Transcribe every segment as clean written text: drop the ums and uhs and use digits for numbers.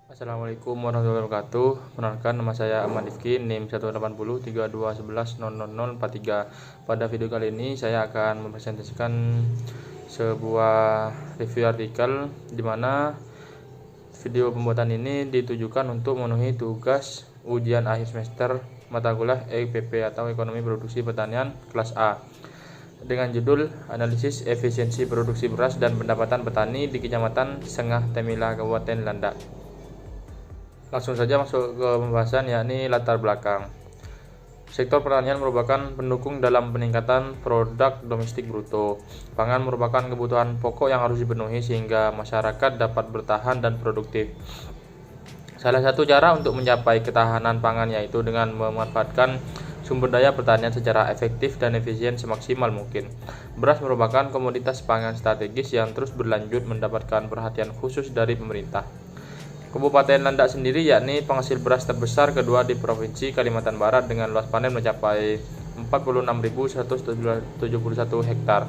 Assalamualaikum warahmatullahi wabarakatuh. Perkenalkan, nama saya Ahmad Rifki, NIM 18032110043. Pada video kali ini saya akan mempresentasikan sebuah review artikel di mana video pembuatan ini ditujukan untuk memenuhi tugas ujian akhir semester mata kuliah EPP atau Ekonomi Produksi Pertanian kelas A dengan judul Analisis Efisiensi Produksi Beras dan Pendapatan Petani di Kecamatan Sengah Temila, Kabupaten Landak. Langsung saja masuk ke pembahasan, yakni latar belakang. Sektor pertanian merupakan pendukung dalam peningkatan produk domestik bruto. Pangan merupakan kebutuhan pokok yang harus dipenuhi sehingga masyarakat dapat bertahan dan produktif. Salah satu cara untuk mencapai ketahanan pangan yaitu dengan memanfaatkan sumber daya pertanian secara efektif dan efisien semaksimal mungkin. Beras merupakan komoditas pangan strategis yang terus berlanjut mendapatkan perhatian khusus dari pemerintah. Kabupaten Landak sendiri yakni penghasil beras terbesar kedua di Provinsi Kalimantan Barat dengan luas panen mencapai 46.171 hektar.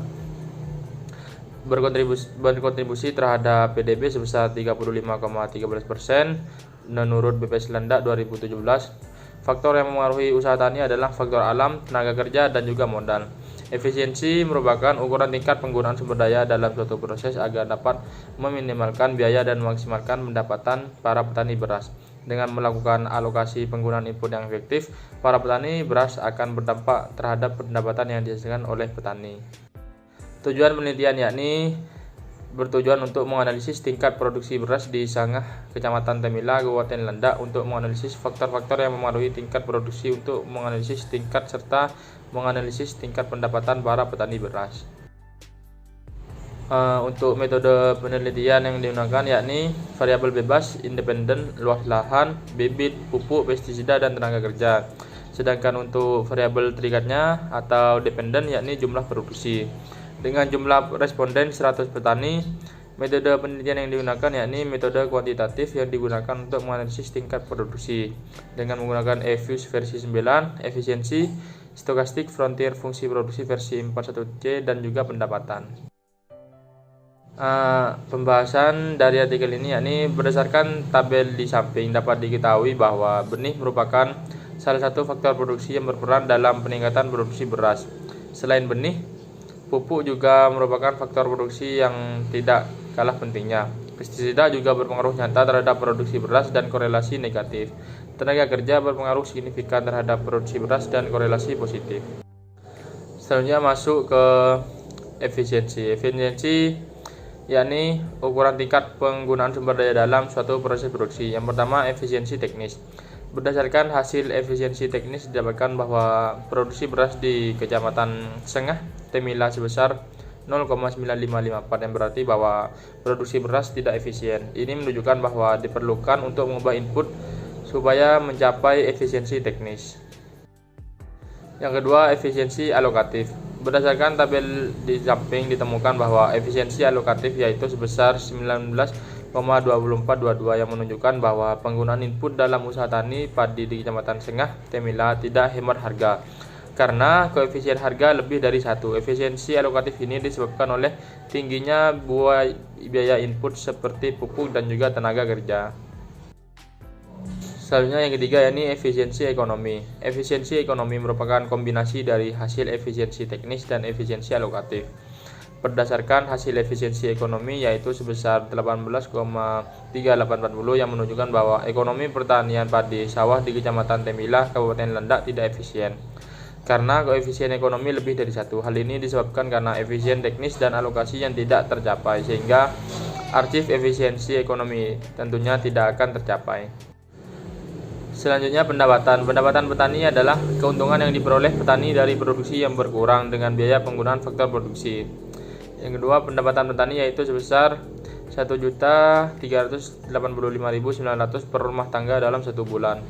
Berkontribusi terhadap PDB sebesar 35,13% menurut BPS Landak 2017. Faktor yang memengaruhi usaha tani adalah faktor alam, tenaga kerja, dan juga modal. Efisiensi merupakan ukuran tingkat penggunaan sumber daya dalam suatu proses agar dapat meminimalkan biaya dan memaksimalkan pendapatan para petani beras. Dengan melakukan alokasi penggunaan input yang efektif, para petani beras akan berdampak terhadap pendapatan yang dihasilkan oleh petani. Tujuan penelitian yakni bertujuan untuk menganalisis tingkat produksi beras di Sengah, Kecamatan Temila, Kabupaten Landak, untuk menganalisis faktor-faktor yang memengaruhi tingkat produksi, untuk menganalisis tingkat serta menganalisis tingkat pendapatan para petani beras. Untuk metode penelitian yang digunakan yakni variabel bebas, independen, luas lahan, bibit, pupuk, pestisida, dan tenaga kerja. Sedangkan untuk variabel terikatnya atau dependen yakni jumlah produksi. Dengan jumlah responden 100 petani, metode penelitian yang digunakan yakni metode kuantitatif yang digunakan untuk menganalisis tingkat produksi dengan menggunakan EFUS versi 9, efisiensi, stokastik, frontier fungsi produksi versi 41C, dan juga pendapatan. Pembahasan dari artikel ini yakni berdasarkan tabel di samping dapat diketahui bahwa benih merupakan salah satu faktor produksi yang berperan dalam peningkatan produksi beras. Selain benih, pupuk juga merupakan faktor produksi yang tidak kalah pentingnya. Pestisida juga berpengaruh nyata terhadap produksi beras dan korelasi negatif. Tenaga kerja berpengaruh signifikan terhadap produksi beras dan korelasi positif. Selanjutnya masuk ke efisiensi. Efisiensi yakni ukuran tingkat penggunaan sumber daya dalam suatu proses produksi. Yang pertama, efisiensi teknis. Berdasarkan hasil efisiensi teknis didapatkan bahwa produksi beras di Kecamatan Sengah Temila sebesar 0,9554, yang berarti bahwa produksi beras tidak efisien. Ini menunjukkan bahwa diperlukan untuk mengubah input supaya mencapai efisiensi teknis. Yang kedua, efisiensi alokatif. Berdasarkan tabel di samping ditemukan bahwa efisiensi alokatif yaitu sebesar 19,2422, yang menunjukkan bahwa penggunaan input dalam usaha tani padi di Kecamatan Sengah Temila tidak hemat harga karena koefisien harga lebih dari 1. Efisiensi alokatif ini disebabkan oleh tingginya biaya input seperti pupuk dan juga tenaga kerja. Selanjutnya yang ketiga yakni efisiensi ekonomi. Efisiensi ekonomi merupakan kombinasi dari hasil efisiensi teknis dan efisiensi alokatif. Berdasarkan hasil efisiensi ekonomi yaitu sebesar 18,3840, yang menunjukkan bahwa ekonomi pertanian padi sawah di Kecamatan Temila, Kabupaten Landak tidak efisien karena koefisien ekonomi lebih dari 1. Hal ini disebabkan karena efisien teknis dan alokasi yang tidak tercapai, sehingga arsip efisiensi ekonomi tentunya tidak akan tercapai. Selanjutnya, pendapatan. Pendapatan petani adalah keuntungan yang diperoleh petani dari produksi yang berkurang dengan biaya penggunaan faktor produksi. Yang kedua, pendapatan petani yaitu sebesar 1.385.900 per rumah tangga dalam satu bulan.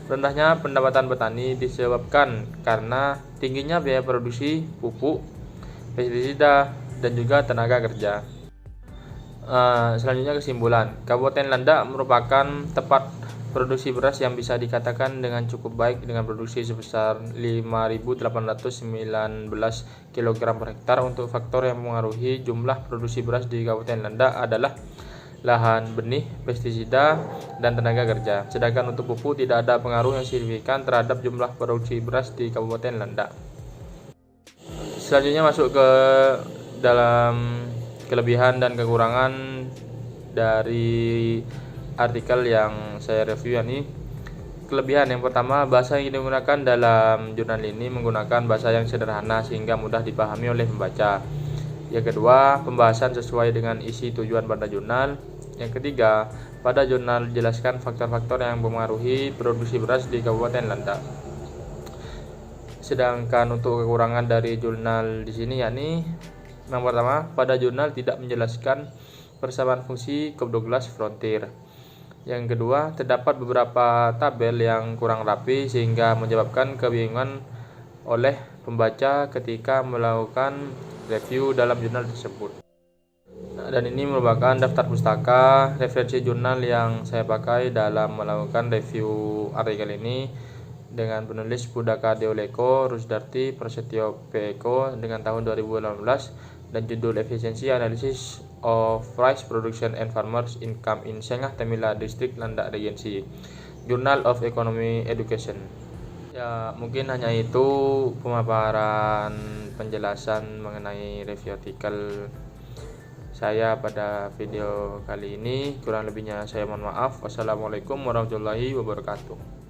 Rendahnya pendapatan petani disebabkan karena tingginya biaya produksi pupuk, pestisida, dan juga tenaga kerja. Selanjutnya, kesimpulan. Kabupaten Landak merupakan tempat produksi beras yang bisa dikatakan dengan cukup baik dengan produksi sebesar 5.819 kg per hektar. Untuk faktor yang mengaruhi jumlah produksi beras di Kabupaten Landak adalah lahan benih, pestisida, dan tenaga kerja. Sedangkan untuk pupuk tidak ada pengaruh yang signifikan terhadap jumlah produksi beras di Kabupaten Landak. Selanjutnya masuk ke dalam kelebihan dan kekurangan dari artikel yang saya review ini. Kelebihan yang pertama, bahasa yang digunakan dalam jurnal ini menggunakan bahasa yang sederhana sehingga mudah dipahami oleh pembaca. Yang kedua, pembahasan sesuai dengan isi tujuan pada jurnal. Yang ketiga, pada jurnal dijelaskan faktor-faktor yang mempengaruhi produksi beras di Kabupaten Landak. Sedangkan untuk kekurangan dari jurnal di sini yakni yang pertama, pada jurnal tidak menjelaskan persamaan fungsi COP12 Frontier. Yang kedua, terdapat beberapa tabel yang kurang rapi sehingga menyebabkan kebingungan oleh pembaca ketika melakukan review dalam jurnal tersebut. Dan ini merupakan daftar pustaka referensi jurnal yang saya pakai dalam melakukan review artikel ini dengan penulis Budaka Deoleko Rusdarti Prasetyo Peko dengan tahun 2018 dan judul Efisiensi Analysis of Rice Production and Farmers Income in Sengah Temila District Landak Regency, Journal of Economy Education. Ya, mungkin hanya itu pemaparan penjelasan mengenai review artikel saya pada video kali ini. Kurang lebihnya saya mohon maaf. Wassalamualaikum warahmatullahi wabarakatuh.